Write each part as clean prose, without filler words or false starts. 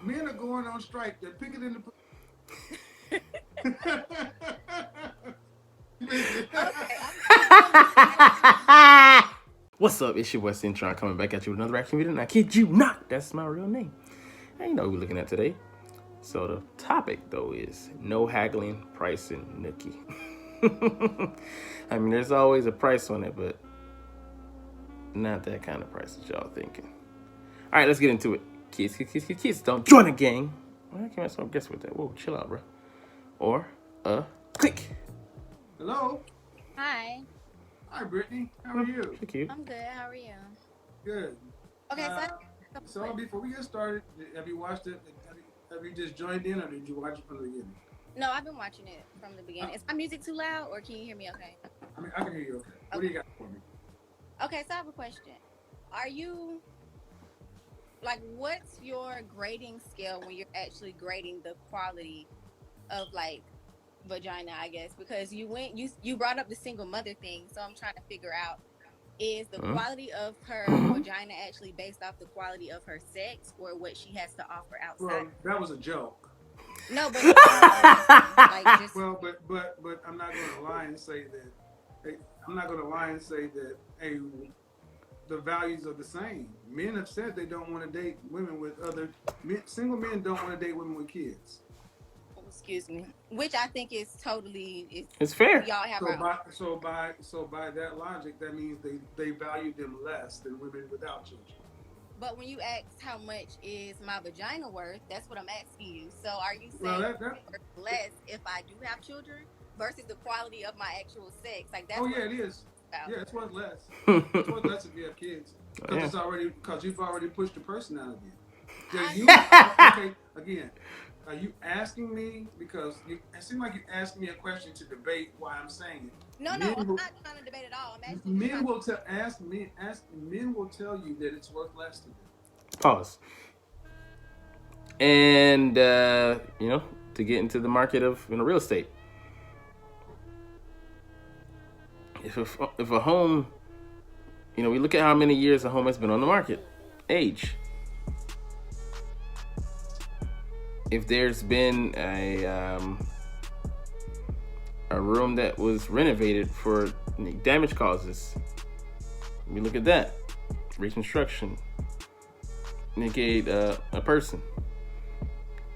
Men are going on strike. They're picking in the. Okay, I'm What's up? It's your boy Cintron coming back at you with another reaction video. And I kid you not, that's my real name. And you know what we're looking at today. So the topic though is no haggling, pricing Nooky. I mean, there's always a price on it, but not that kind of price that y'all thinking. All right, let's get into it. Kids, don't join the gang. Well, I can't so guess with that. Whoa, chill out, bro. Or click. Hello. Hi. Hi, Brittany. How are you? Cute. I'm good. How are you? Good. Okay, So before we get started, have you watched it? Have you just joined in, or did you watch it from the beginning? no, I've been watching it from the beginning. Is my music too loud, or can you hear me okay? I mean, I can hear you. Okay. What do you got for me? Okay, so I have a question. Are you like, what's your grading scale when you're actually grading the quality of like vagina? I guess because you brought up the single mother thing, so I'm trying to figure out, is the quality of her vagina actually based off the quality of her sex or what she has to offer outside? Well, that was a joke. No, but like just but I'm not going to lie and say that. Hey, I'm not going to lie and say that. Hey, the values are the same. Men have said they don't want to date women with other men. Single men don't want to date women with kids. excuse me, which I think is totally It's fair. y'all have So by that logic, that means they value them less than women without children. But when you ask how much is my vagina worth, that's what I'm asking you. So are you saying Well, it's worth less if I do have children versus the quality of my actual sex? Like that's it is. about. Yeah, it's worth less. It's worth less if you have kids because you've already pushed the person out of you. Okay, again, are you asking me because it seems like you're asking me a question to debate why I'm saying it? No, I'm not trying to debate at all. I'm asking men will tell you that it's worth less to them. Pause. And to get into the market of real estate, if a home, we look at how many years a home has been on the market, age. If there's been a room that was renovated for damage causes, we look at that. Reconstruction indicate a person.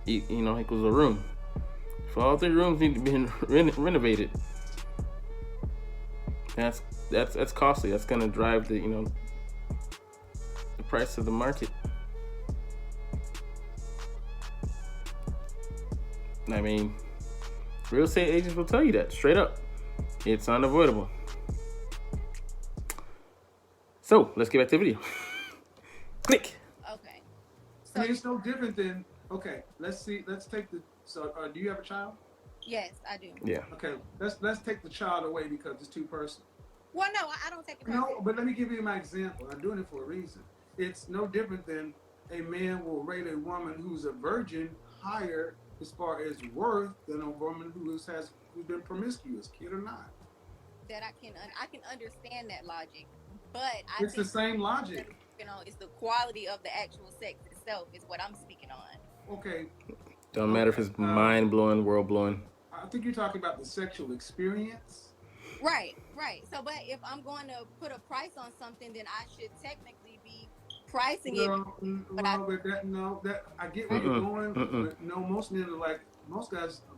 Equals a room. If all 3 rooms need to be renovated, that's costly. That's gonna drive the price of the market. I mean, real estate agents will tell you that straight up. It's unavoidable. So let's get back to the video. Click. Okay. So it's no different than Let's see. Let's take the. So, do you have a child? Yes, I do. Yeah. Okay. Let's take the child away because it's too personal. Well, no, I don't take it. No, but let me give you my example. I'm doing it for a reason. It's no different than a man will rate a woman who's a virgin higher as far as worth than a woman who's been promiscuous, kid or not. That I can understand that logic, but it's the same logic. It's the quality of the actual sex itself is what I'm speaking on. Okay. Don't matter if it's mind blowing, world blowing. I think you're talking about the sexual experience. Right. So, but if I'm going to put a price on something, then I should technically be pricing it. I get where you're going. But no, most men are like, a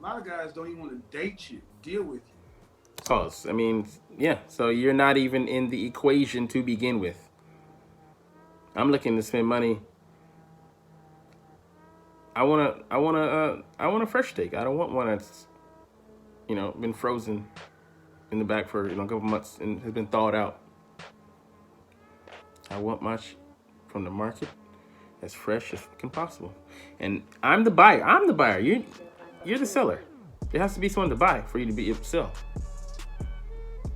lot of guys don't even want to date you, deal with you. Pause. I mean, yeah. So you're not even in the equation to begin with. I'm looking to spend money. I want a fresh steak. I don't want one that's, been frozen in the back for a couple months and has been thawed out. I want my from the market as fresh as possible. And I'm the buyer. You're the seller. There has to be someone to buy for you to be able to sell.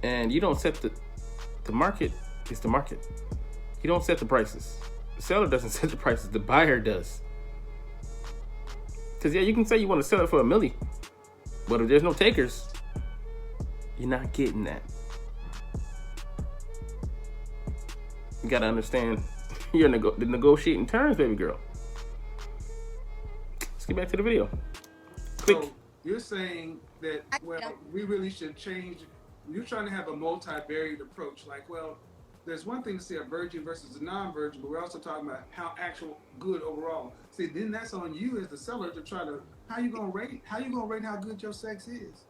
And you don't set the market. It's the market. You don't set the prices. The seller doesn't set the prices. The buyer does. Because you can say you want to sell it for $1 million, but if there's no takers, you're not getting that. You gotta understand you're the negotiating terms, baby girl. let's get back to the video. Quick. So you're saying that, well, we really should change. You're trying to have a multivariate approach. Like, well, there's one thing to say a virgin versus a non-virgin, but we're also talking about how actual good overall. See, then that's on you as the seller to try to how you gonna rate how good your sex is.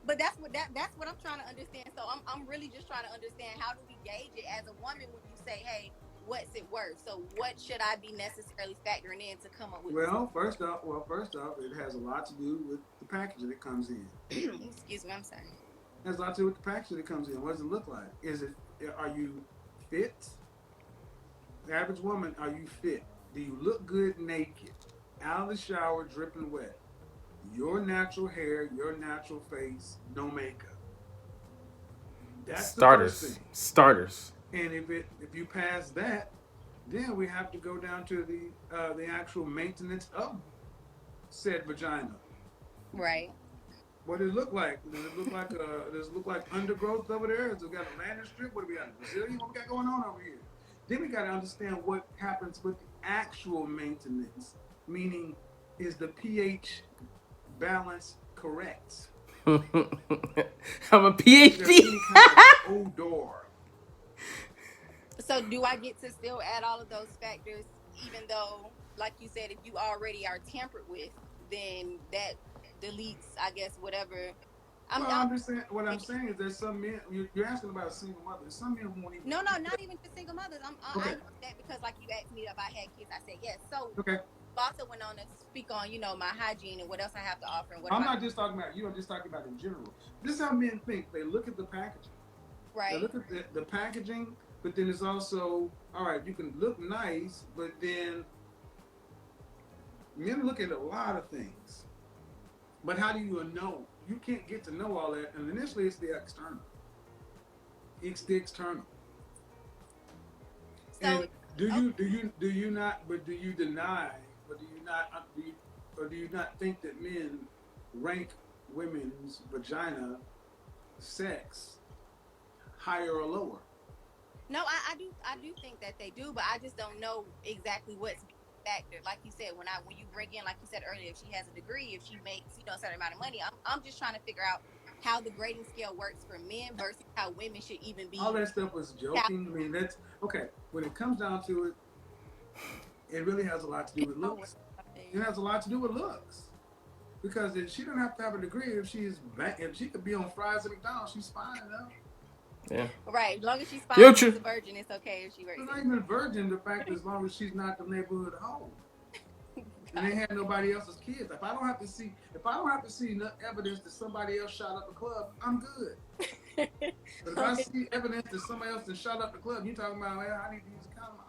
But that's what I'm trying to understand. So I'm really just trying to understand, how do we gauge it as a woman when you say, hey, what's it worth? So what should I be necessarily factoring in to come up with? Well, first off, it has a lot to do with the package that it comes in. Excuse me, I'm sorry. It has a lot to do with the package that it comes in. What does it look like? Are you fit? The average woman, are you fit? Do you look good naked? Out of the shower, dripping wet. Your natural hair, your natural face, no makeup. That's starters. The first thing. Starters. And if you pass that, then we have to go down to the actual maintenance of said vagina. Right. What does it look like? Does it look like undergrowth over there? Does it got a landing strip? What do we got? Brazilian? What we got going on over here? Then we got to understand what happens with the actual maintenance. Meaning, is the pH balance correct? I'm a PhD. Is there any kind of odor? So do I get to still add all of those factors, even though, like you said, if you already are tampered with, then that deletes, I guess, whatever. I understand. What I'm saying is there's some men. You're asking about a single mother. There's some men who won't even. No, not even just single mothers. Okay. I know that because, like, you asked me if I had kids, I said yes. So okay. Also went on to speak on, my hygiene and what else I have to offer. And what I'm not just talking about you. I'm just talking about in general. This is how men think. They look at the packaging. Right. They look at the packaging, but then it's also, all right, you can look nice, but then men look at a lot of things. But how do you know? You can't get to know all that. And initially, it's the external. It's the external. So, and do you not think that men rank women's vagina sex higher or lower? No, I do think that they do, but I just don't know exactly what's factored. Like you said, when you bring in, like you said earlier, if she has a degree, if she makes a certain amount of money, I'm just trying to figure out how the grading scale works for men versus how women should even be. All that stuff was joking. I mean, that's okay. When it comes down to it, it really has a lot to do with looks. It has a lot to do with looks. Because if she doesn't have to have a degree, if she could be on fries at McDonald's, she's fine enough. Yeah. Right. As long as she's fine, Future. She's a virgin, it's okay if she works. She's not even a virgin. The fact, as long as she's not the neighborhood hoe. And they had nobody else's kids. If I don't have to see no evidence that somebody else shot up the club, I'm good. But if I see evidence that somebody else has shot up the club, you talking about, well, I need to use a condom.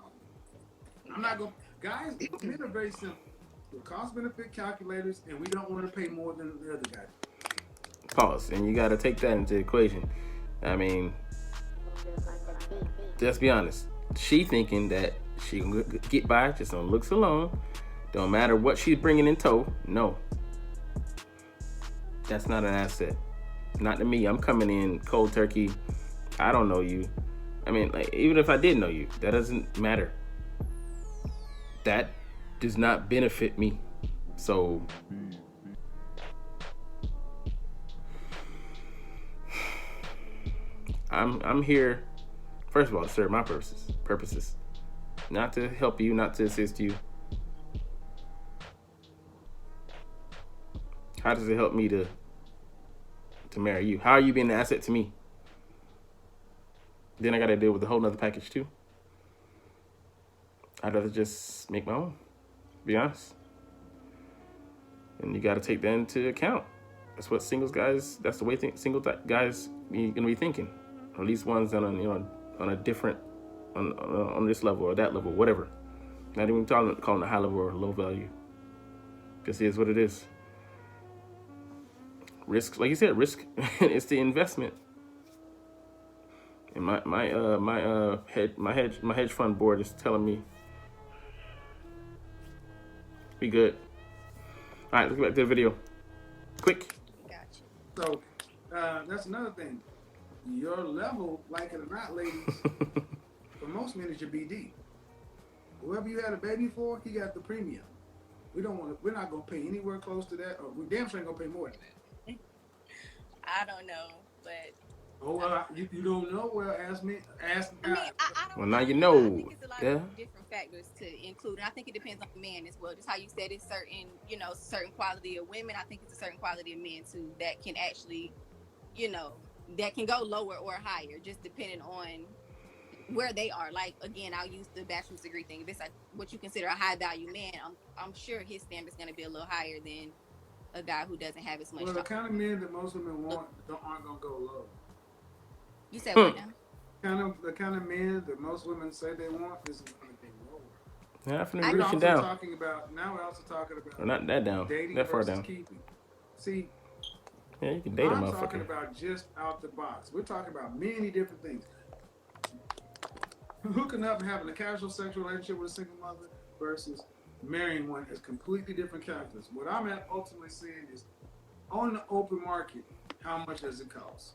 I'm not going. Guys, men are very simple. We're cost benefit calculators, and we don't want to pay more than the other guy. Pause, and you got to take that into the equation. I mean, let's be honest. She thinking that she can get by just on looks alone. Don't matter what she's bringing in tow. No. That's not an asset. Not to me. I'm coming in cold turkey. I don't know you. I mean, like, even if I did know you, that doesn't matter. That does not benefit me. So I'm here, first of all, to serve my purposes. Not to help you, not to assist you. How does it help me to marry you? How are you being an asset to me? Then I got to deal with a whole nother package too. I'd rather just make my own, be honest. And you got to take that into account. That's what single guys gonna be thinking. Or at least ones on a different, on this level or that level, whatever. Not even calling it high level or low value. Just is what it is. Risk, like you said, risk. It's the investment. And my hedge fund board is telling me we good. All right, let's get back to the video. Quick. Gotcha. So that's another thing. Your level, like it or not, ladies, for most men is your BD. Whoever you had a baby for, he got the premium. We're not gonna pay anywhere close to that, or we damn sure ain't gonna pay more than that. I don't know, but Oh well, you don't know. Well, ask me. Ask I the mean, guy. I don't. Well, now I you don't know. I know. think it's a lot Yeah. of different factors to include, and I think it depends on the man as well. Just how you said it's certain, certain quality of women. I think it's a certain quality of men too that can actually, that can go lower or higher, just depending on where they are. Like again, I'll use the bachelor's degree thing. If it's like what you consider a high value man, I'm sure his standard's going to be a little higher than a guy who doesn't have as much. Well, the kind of men that most women want aren't gonna go low. You said what now? The kind of men that most women say they want isn't gonna go lower. Yeah, I'm finna We're reach also you down. talking about Or not that down. dating That far versus down. keeping. See, Yeah, you can date a I'm talking motherfucker. about just out the box. We're talking about many different things. Hooking up and having a casual sexual relationship with a single mother versus marrying one is completely different calculus. What I'm ultimately saying is, on the open market, how much does it cost?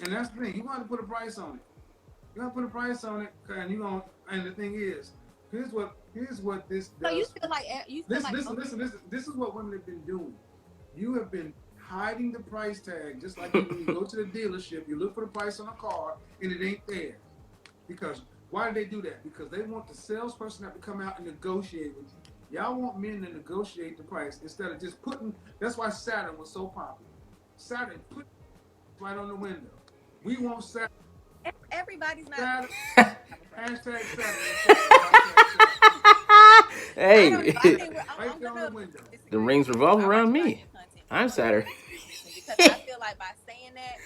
And that's the thing. You want to put a price on it. You want to put a price on it, and the thing is, here's what this does. So you feel like Listen. This is what women have been doing. You have been hiding the price tag, just like when you go to the dealership, you look for the price on a car, and it ain't there. Because why do they do that? Because they want the salesperson to have to come out and negotiate with you. Y'all want men to negotiate the price instead of just putting. That's why Saturn was so popular. Saturn put right on the window. We want Saturn. everybody's not. Saturn. Hashtag Saturn. Hey, Right there on the window. the rings revolve around me. I'm Saturn. Because I feel like by saying that,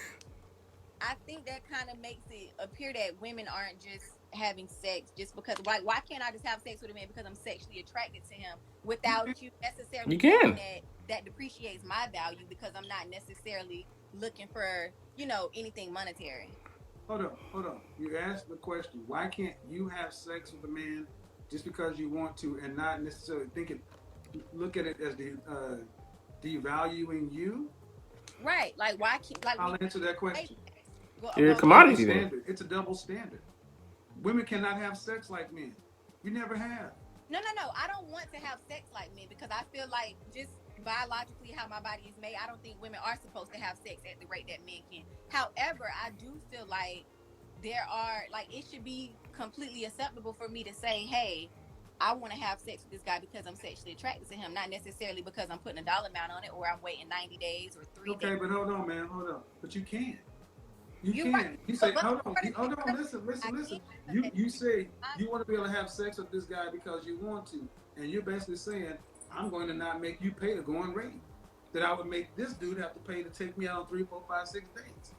I think that kind of makes it appear that women aren't just having sex just because. Why can't I just have sex with a man because I'm sexually attracted to him without you necessarily? You can. That depreciates my value because I'm not necessarily looking for anything monetary. Hold on. You asked the question, why can't you have sex with a man just because you want to and not necessarily look at it as devaluing you? Right. Like, why can't... I'll answer that question. You're a commodity then. It's a double standard. Women cannot have sex like men. We never have. No. I don't want to have sex like men because I feel like just biologically how my body is made, I don't think women are supposed to have sex at the rate that men can. However, I do feel like it should be completely acceptable for me to say, hey, I want to have sex with this guy because I'm sexually attracted to him, not necessarily because I'm putting a dollar amount on it or I'm waiting 90 days or 3 days. Okay, but hold on, man. But you can. You can. Right. You say, hold on, listen. You say you want to be able to have sex with this guy because you want to, and you're basically saying, I'm going to not make you pay the going rate that I would make this dude have to pay to take me out on 3, 4, 5, 6 dates.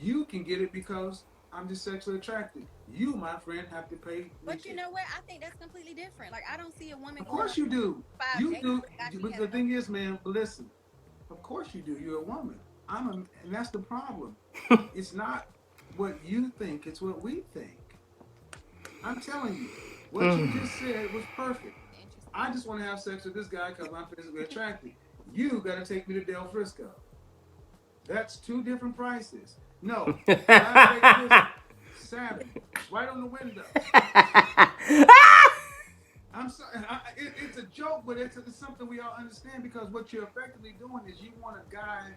You can get it because I'm just sexually attracted. You, my friend, have to pay. But you know what? I think that's completely different. Like, I don't see a woman. Of course you do. You do. But the thing is, man, listen. Of course you do. You're a woman. and that's the problem. It's not what you think, it's what we think. I'm telling you, what you just said was perfect. I just want to have sex with this guy because I'm physically attracted. You got to take me to Del Frisco. That's 2 different prices. No, Savage, right on the window. I'm sorry, it's a joke, but it's something we all understand because what you're effectively doing is you want a guy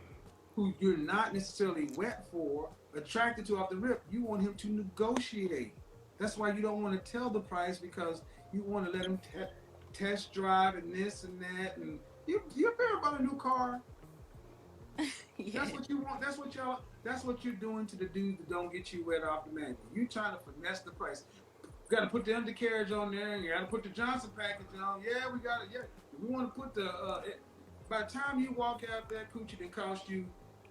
who you're not necessarily wet for, attracted to off the rip. You want him to negotiate. That's why you don't want to tell the price because you want to let him test drive and this and that. And you ever bought a new car? Yeah. That's what you want. That's what you're doing to the dudes that don't get you wet off the mat. You trying to finesse the price. You got to put the undercarriage on there, and you got to put the Johnson package on. Yeah, we got it. Yeah, we want to put the. By the time you walk out, that coochie that cost you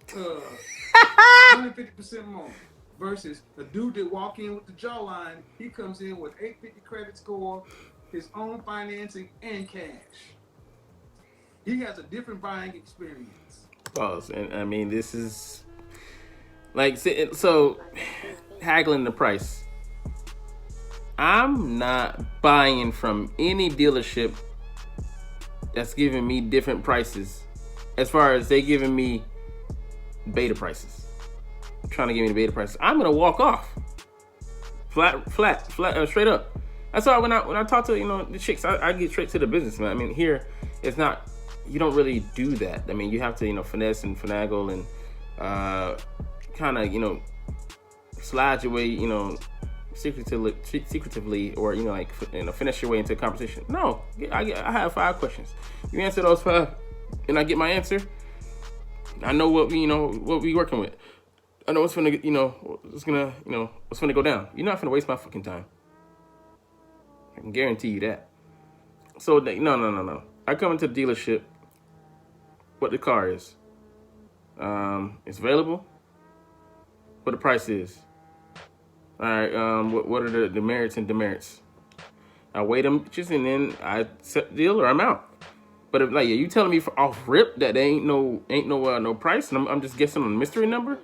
150% more. Versus a dude that walk in with the jawline, he comes in with 850 credit score, his own financing, and cash. He has a different buying experience. Pause. And I mean, this is like so haggling the price. I'm not buying from any dealership that's giving me different prices as far as they giving me beta prices. Trying to give me the beta prices. I'm gonna walk off. Flat, straight up. That's why when I talk to the chicks, I get straight to the business, man. I mean, here it's not. You don't really do that. I mean, you have to finesse and finagle and kind of slide your way secretively or finish your way into a conversation. No, I have 5 questions. You answer those 5, and I get my answer. I know what we working with. I know what's gonna what's gonna go down. You're not gonna waste my fucking time. I can guarantee you that. So no. I come into the dealership. What the car is. It's available. What the price is. All right. What are the merits and demerits? I weigh them bitches and then I set the deal or I'm out. But if you telling me off rip that there ain't no price and I'm just guessing on the mystery number.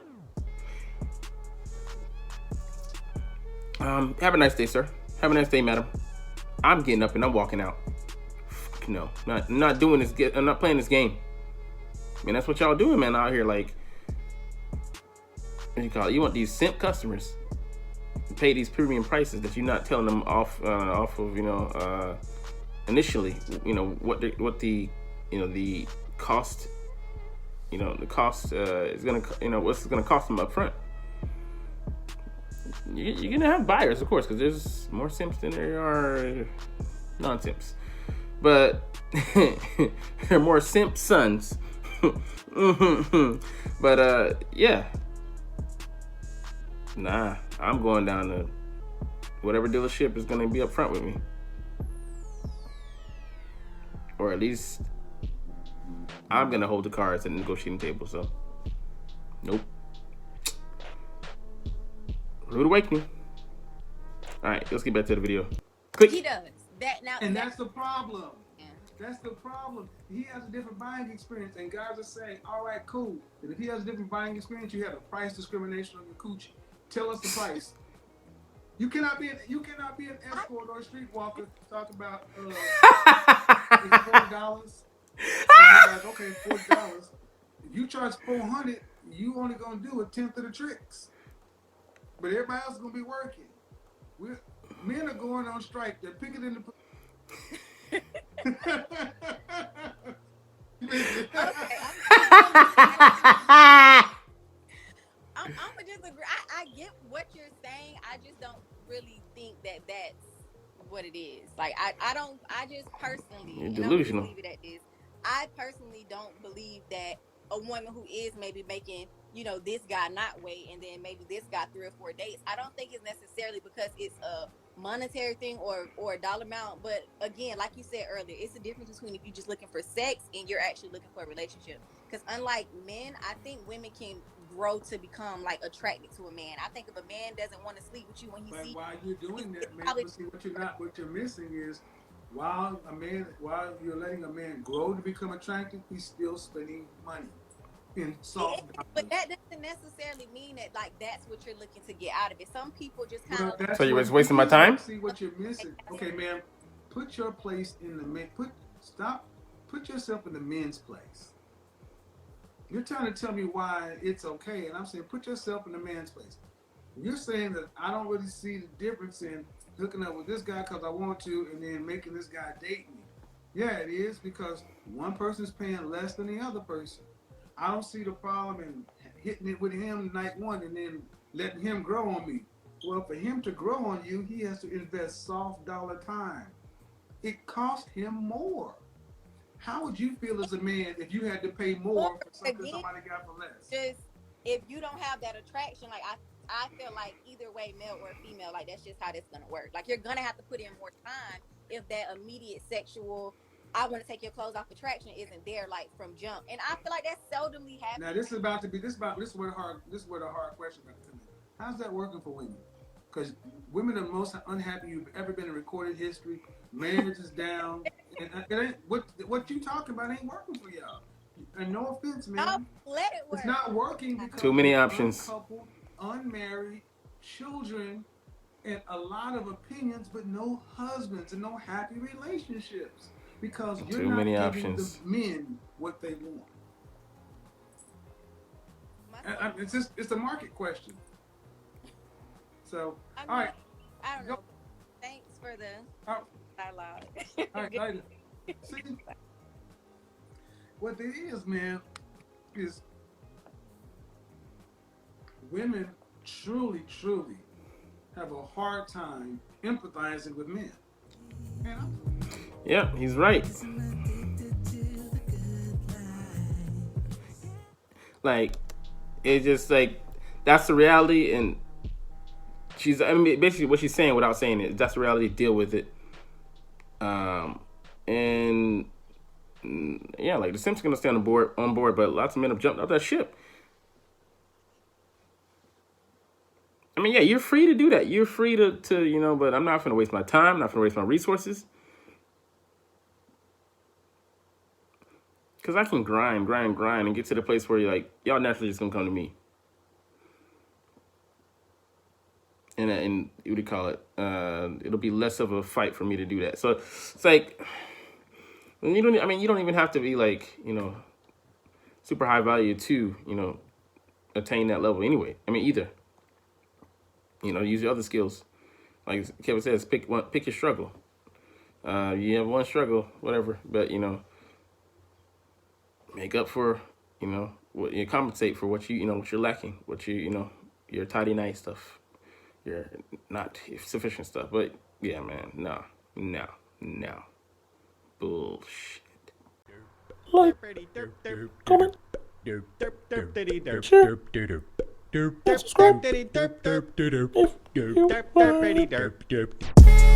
Have a nice day, sir. Have a nice day, madam. I'm getting up and I'm walking out. No, not doing this. I'm not playing this game. I mean, that's what y'all doing, man, out here. Like, what do you call it? You want these simp customers to pay these premium prices that you're not telling them off of, initially, what the the cost, the cost is gonna, what's gonna cost them up front. You're gonna have buyers, of course, because there's more simps than there are non-simps. But there are more simp sons. But yeah. Nah, I'm going down to whatever dealership is gonna be up front with me. Or at least I'm gonna hold the cards at the negotiating table, so nope. Rude awakening. Alright, let's get back to the video. Click. He does. That's the problem. Yeah. That's the problem. He has a different buying experience, and guys are saying, all right, cool. And if he has a different buying experience, you have a price discrimination on your coochie. Tell us the price. You cannot be an escort or a streetwalker talk about it's $40. Like, okay, $40. If you charge $400, you only gonna do 1/10 of the tricks. But everybody else is gonna be working. Men are going on strike. They're picketing the. I'm gonna just agree. I get what you're saying. I just don't really think that that's what it is. Like I just personally, you're delusional. Leave it at this. I personally don't believe that a woman who is maybe making, this guy not wait, and then maybe this guy 3 or 4 dates. I don't think it's necessarily because it's a monetary thing or a dollar amount. But again, like you said earlier, it's the difference between if you're just looking for sex and you're actually looking for a relationship. Because unlike men, I think women can grow to become like attracted to a man. I think if a man doesn't want to sleep with you when he sees, while you're doing that, man, what you're missing is while you're letting a man grow to become attractive, he's still spending money in soft dollars. But that doesn't necessarily mean that that's what you're looking to get out of it. Some people just kind of. So you was wasting my time? See what you're missing. Okay, man, put your place in the men. Put yourself in the men's place. You're trying to tell me why it's okay, and I'm saying put yourself in the man's place. You're saying that I don't really see the difference in hooking up with this guy because I want to, and then making this guy date me. Yeah, it is, because one person's paying less than the other person. I don't see the problem in hitting it with him night one and then letting him grow on me. Well, for him to grow on you, he has to invest soft dollar time. It cost him more. How would you feel as a man if you had to pay more for something somebody got for less? Just if you don't have that attraction, like I feel like either way, male or female, like that's just how this gonna work. Like you're gonna have to put in more time if that immediate sexual, I want to take your clothes off attraction isn't there like from jump. And I feel like that seldomly happens. Now this is where the hard question about to come in. How's that working for women? Because women are the most unhappy you've ever been in recorded history. Marriage is down. And it ain't, what you talking about ain't working for y'all. And no offense, man. I'll let it work. It's not working because too many options. Uncoupled, unmarried, children, and a lot of opinions, but no husbands and no happy relationships. Because you're too not many giving options. the men what they want. It's a market question. So, all right. I don't know. Thanks for the I, dialogue. see, what there is, man, is women truly have a hard time empathizing with men. Man, Yeah, he's right. Like, it's just like, that's the reality, and I mean, basically what she's saying without saying it, that's the reality, deal with it. And yeah, like the Simpsons gonna stay on board, but lots of men have jumped off that ship. I mean, yeah, you're free to do that. You're free to but I'm not gonna waste my time, not gonna waste my resources. Cause I can grind, and get to the place where you're like, y'all naturally just gonna come to me. And what do you call it? It'll be less of a fight for me to do that. So it's like, you don't even have to be like, super high value to, attain that level anyway. I mean, either, use your other skills. Like Kevin says, pick your struggle. You have one struggle, whatever, but, make up for, what you compensate for what what you're lacking, what your tidy nice stuff, your not sufficient stuff. But yeah, man, no, bullshit. Like, comment, share, subscribe if you want.